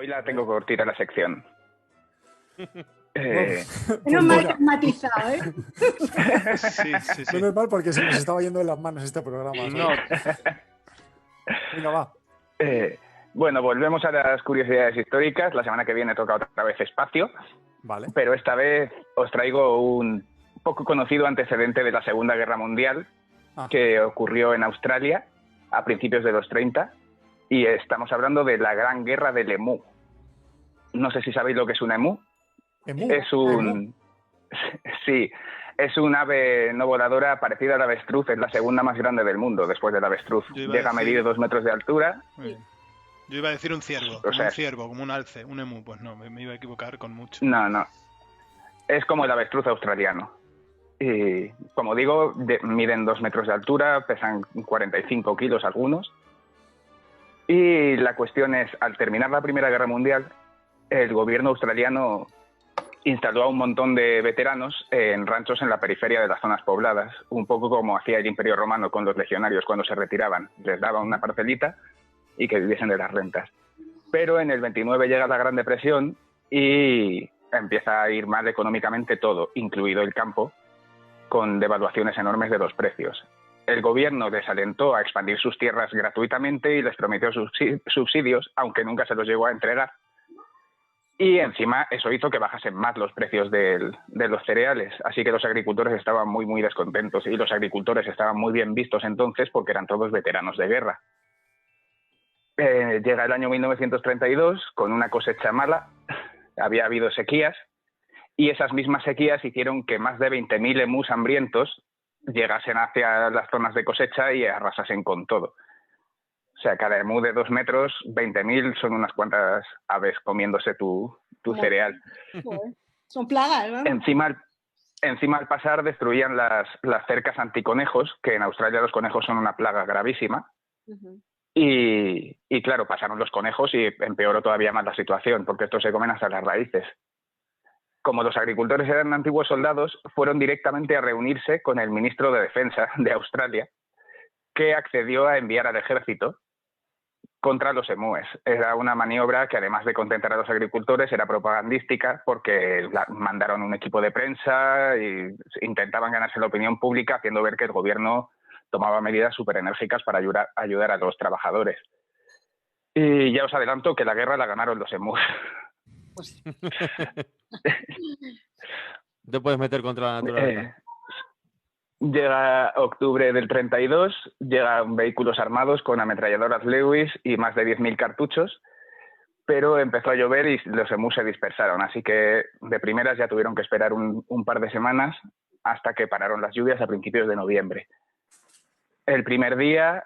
Hoy la tengo cortita la sección. Menos mal que has matizado, ¿eh? Sí. Menos mal porque se nos estaba yendo de las manos este programa. ¿sabes? No, Venga, va. Bueno, volvemos a las curiosidades históricas. La semana que viene toca otra vez espacio. Vale. Pero esta vez os traigo un poco conocido antecedente de la Segunda Guerra Mundial que ocurrió en Australia a principios de los 30. Y estamos hablando de la Gran Guerra del Emú. No sé si sabéis lo que es un emú. ¿Emú? Es un... Sí, es un ave no voladora parecida al avestruz. Es la segunda más grande del mundo después del avestruz. Llega a medir 2 metros de altura. Yo iba a decir un ciervo, O sea, un ciervo, como un alce, un emú. Pues no, me iba a equivocar con mucho. No. Es como el avestruz australiano. Y, como digo, miden 2 metros de altura, pesan 45 kilos algunos. Y la cuestión es, al terminar la Primera Guerra Mundial, el gobierno australiano instaló a un montón de veteranos en ranchos en la periferia de las zonas pobladas, un poco como hacía el Imperio Romano con los legionarios cuando se retiraban. Les daban una parcelita y que viviesen de las rentas. Pero en el 29 llega la Gran Depresión y empieza a ir mal económicamente todo, incluido el campo, con devaluaciones enormes de los precios. El gobierno les alentó a expandir sus tierras gratuitamente y les prometió subsidios, aunque nunca se los llegó a entregar. Y encima eso hizo que bajasen más los precios de los cereales. Así que los agricultores estaban muy, muy descontentos. Y los agricultores estaban muy bien vistos entonces porque eran todos veteranos de guerra. Llega el año 1932 con una cosecha mala. Había habido sequías. Y esas mismas sequías hicieron que más de 20.000 emús hambrientos llegasen hacia las zonas de cosecha y arrasasen con todo. O sea, cada emú de 2 metros, 20.000 son unas cuantas aves comiéndose tu cereal. Joder. Son plagas, ¿no? Encima al pasar destruían las cercas anticonejos, que en Australia los conejos son una plaga gravísima. Y claro, pasaron los conejos y empeoró todavía más la situación, porque estos se comen hasta las raíces. Como los agricultores eran antiguos soldados, fueron directamente a reunirse con el ministro de Defensa de Australia, que accedió a enviar al ejército contra los emúes. Era una maniobra que, además de contentar a los agricultores, era propagandística porque mandaron un equipo de prensa e intentaban ganarse la opinión pública haciendo ver que el gobierno tomaba medidas súper enérgicas para ayudar a los trabajadores. Y ya os adelanto que la guerra la ganaron los emús. Te puedes meter contra la naturaleza. Llega octubre del 32, llegan vehículos armados con ametralladoras Lewis y más de 10.000 cartuchos, pero empezó a llover y los emús se dispersaron, así que de primeras ya tuvieron que esperar un par de semanas hasta que pararon las lluvias a principios de noviembre. El primer día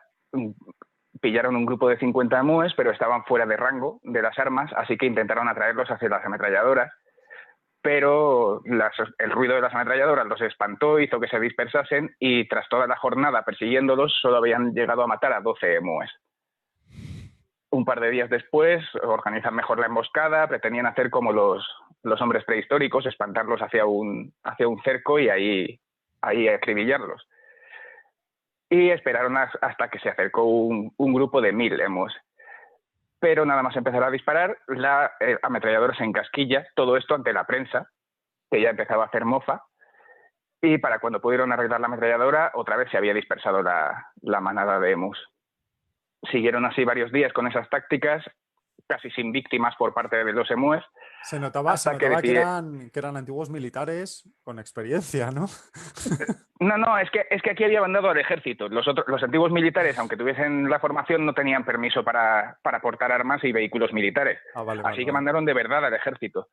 pillaron un grupo de 50 emúes, pero estaban fuera de rango de las armas, así que intentaron atraerlos hacia las ametralladoras, pero el ruido de las ametralladoras los espantó, hizo que se dispersasen y tras toda la jornada persiguiéndolos solo habían llegado a matar a 12 emúes. Un par de días después organizan mejor la emboscada, pretendían hacer como los hombres prehistóricos, espantarlos hacia un cerco y ahí acribillarlos. Y esperaron hasta que se acercó un grupo de 1.000 emúes. Pero nada más empezar a disparar, la ametralladora se encasquilla, todo esto ante la prensa, que ya empezaba a hacer mofa, y para cuando pudieron arreglar la ametralladora, otra vez se había dispersado la manada de emús. Siguieron así varios días con esas tácticas, casi sin víctimas por parte de los emúes. Se notaba que eran antiguos militares con experiencia, ¿no? No, es que aquí había mandado al ejército. Los antiguos militares, aunque tuviesen la formación, no tenían permiso para portar armas y vehículos militares. Así que mandaron de verdad al ejército.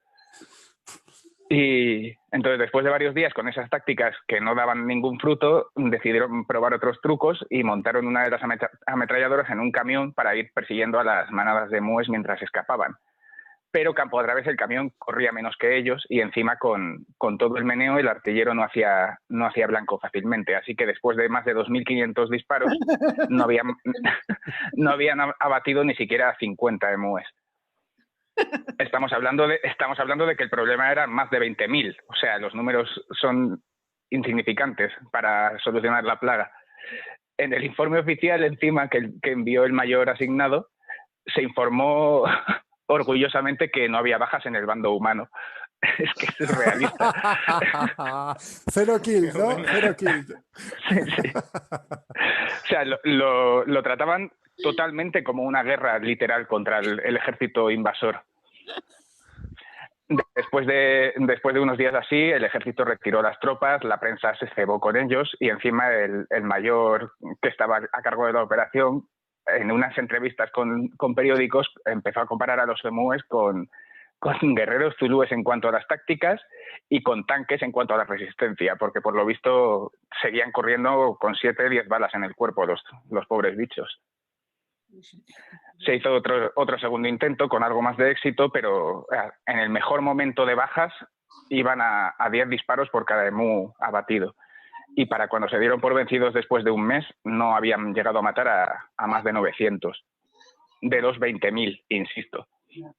Y entonces, después de varios días con esas tácticas que no daban ningún fruto, decidieron probar otros trucos y montaron una de las ametralladoras en un camión para ir persiguiendo a las manadas de emúes mientras escapaban. Pero campo a través el camión corría menos que ellos y encima con todo el meneo el artillero no hacía blanco fácilmente. Así que después de más de 2.500 disparos no habían abatido ni siquiera 50 emúes. Estamos hablando de que el problema era más de 20.000. O sea, los números son insignificantes para solucionar la plaga. En el informe oficial, encima, que envió el mayor asignado, se informó orgullosamente que no había bajas en el bando humano. Es que es realista. 0 kills, ¿no? 0 kills. Sí. O sea, lo trataban totalmente como una guerra literal contra el ejército invasor. Después de unos días así, el ejército retiró las tropas, la prensa se cebó con ellos y encima el mayor que estaba a cargo de la operación, en unas entrevistas con periódicos, empezó a comparar a los emúes con guerreros zulúes en cuanto a las tácticas y con tanques en cuanto a la resistencia, porque por lo visto seguían corriendo con 7, 10 balas en el cuerpo los pobres bichos. Se hizo otro segundo intento con algo más de éxito, pero en el mejor momento de bajas iban a 10 disparos por cada emú abatido. Y para cuando se dieron por vencidos después de un mes, no habían llegado a matar a más de 900, de los 20.000, insisto.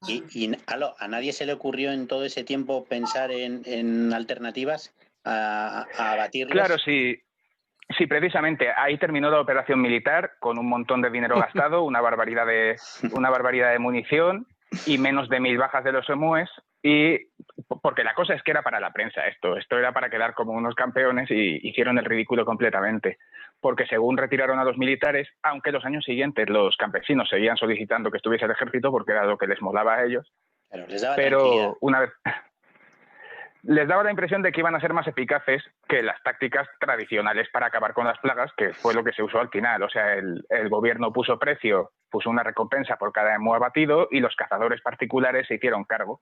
¿Y a nadie se le ocurrió en todo ese tiempo pensar en alternativas a abatirlos? Claro, sí. Sí, precisamente. Ahí terminó la operación militar con un montón de dinero gastado, una barbaridad de munición y menos de 1.000 bajas de los emúes. Y porque la cosa es que era para la prensa esto era para quedar como unos campeones y hicieron el ridículo completamente. Porque según retiraron a los militares, aunque los años siguientes los campesinos seguían solicitando que estuviese el ejército porque era lo que les molaba a ellos. Pero una vez les daba la impresión de que iban a ser más eficaces que las tácticas tradicionales para acabar con las plagas, que fue lo que se usó al final. O sea, el gobierno puso precio, puso una recompensa por cada emú abatido y los cazadores particulares se hicieron cargo.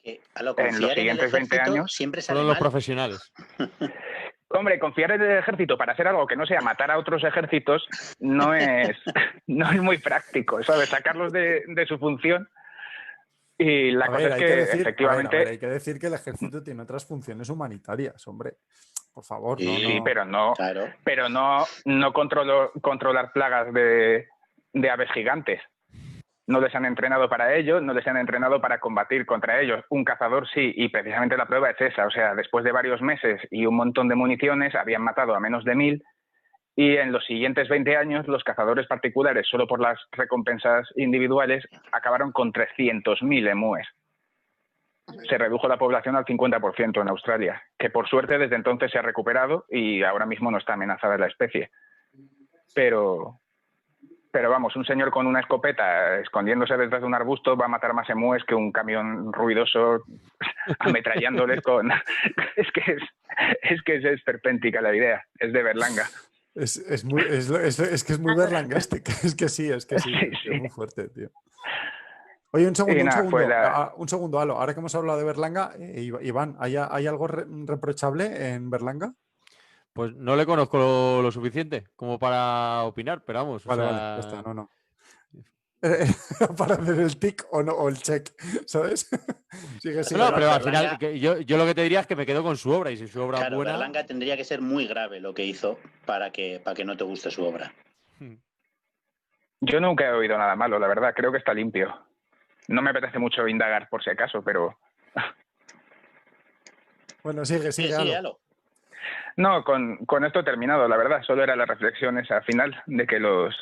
En los siguientes 20 años siempre sale Son los mal. profesionales. Hombre, confiar en el ejército para hacer algo que no sea matar a otros ejércitos no es muy práctico, ¿sabes? Sacarlos de su función. Y la cosa es que efectivamente... hay que decir que el ejército tiene otras funciones humanitarias, hombre. Por favor, Sí, no. pero no controlar plagas de aves gigantes. No les han entrenado para ello, no les han entrenado para combatir contra ellos. Un cazador sí, y precisamente la prueba es esa. O sea, después de varios meses y un montón de municiones, habían matado a menos de 1.000, y en los siguientes 20 años los cazadores particulares, solo por las recompensas individuales, acabaron con 300.000 emúes. Se redujo la población al 50% en Australia, que por suerte desde entonces se ha recuperado y ahora mismo no está amenazada la especie. Pero vamos, un señor con una escopeta escondiéndose detrás de un arbusto va a matar más emúes que un camión ruidoso ametrallándoles con... Es que es esperpéntica la idea, es de Berlanga. Es que es muy berlangástica, es que sí, Sí. Es muy fuerte, tío. Oye, un segundo, Alo. Ahora que hemos hablado de Berlanga, Iván, ¿hay algo reprochable en Berlanga? Pues no le conozco lo suficiente como para opinar, pero vamos. Vale, ya está, no. Para hacer el tic o el check, ¿sabes? Sigue. No, pero al final, yo lo que te diría es que me quedo con su obra, y si su obra es buena... Berlanga tendría que ser muy grave lo que hizo para que no te guste su obra. Yo nunca he oído nada malo, la verdad, creo que está limpio. No me apetece mucho indagar por si acaso, pero... Bueno, sigue, Alo. No, con esto he terminado, la verdad. Solo era la reflexión esa final de que los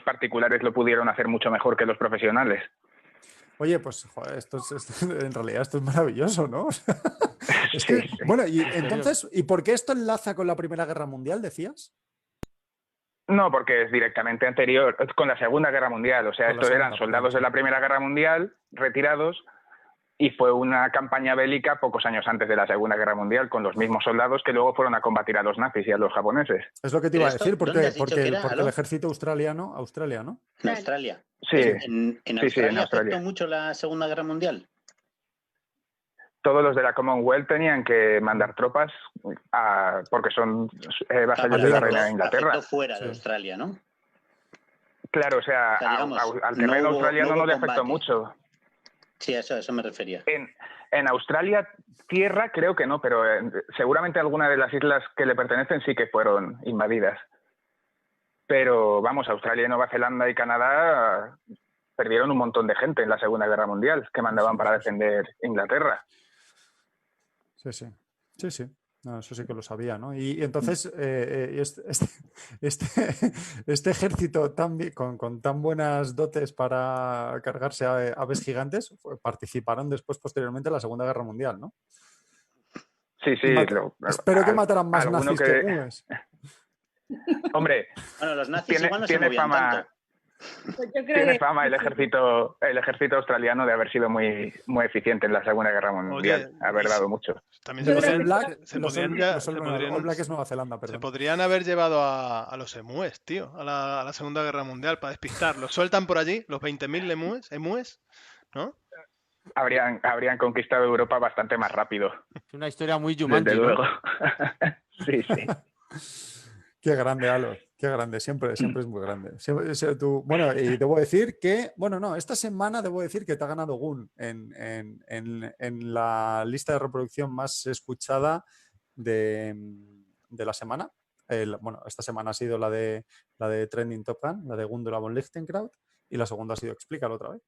particulares lo pudieron hacer mucho mejor que los profesionales. Oye, pues joder, en realidad esto es maravilloso, ¿no? Sí. Bueno, y entonces, ¿y por qué esto enlaza con la Primera Guerra Mundial, decías? No, porque es directamente anterior, con la Segunda Guerra Mundial. O sea, estos eran soldados de la Primera Guerra Mundial, retirados, y fue una campaña bélica pocos años antes de la Segunda Guerra Mundial, con los mismos soldados que luego fueron a combatir a los nazis y a los japoneses. Es lo que te iba a decir, porque el ejército australiano... En Australia. Sí. ¿En Australia afectó mucho la Segunda Guerra Mundial? Todos los de la Commonwealth tenían que mandar tropas porque son vasallos de la reina de Inglaterra. Afectó fuera de Australia, ¿no? Claro, o sea, digamos, al terreno australiano no le afectó mucho. Sí, a eso me refería. En Australia, tierra creo que no, pero seguramente alguna de las islas que le pertenecen sí que fueron invadidas. Pero vamos, Australia y Nueva Zelanda y Canadá perdieron un montón de gente en la Segunda Guerra Mundial que mandaban para defender Inglaterra. Sí. No, eso sí que lo sabía, ¿no? Y entonces, este ejército con tan buenas dotes para cargarse a aves gigantes participaron después, posteriormente, en la Segunda Guerra Mundial, ¿no? Sí, espero que mataran más nazis que emues. Hombre, bueno, los nazis igual no se movían fama, tanto. Pues yo creo tiene fama el ejército australiano de haber sido muy, muy eficiente en la Segunda Guerra Mundial, haber dado mucho. También se Se podrían haber llevado a los emúes, tío, a la Segunda Guerra Mundial para despistarlos. Sueltan por allí los 20.000 emúes, ¿no? Habrían conquistado Europa bastante más rápido. Es una historia muy Jumanji, desde luego. ¿no? Sí. Qué grande, Alo, qué grande, siempre es muy grande. Bueno, y debo decir que, esta semana debo decir que te ha ganado Gun en la lista de reproducción más escuchada de la semana. Esta semana ha sido la de Trending Top Gun, la de Gundula von Lichtenkraut, y la segunda ha sido Explícalo otra vez.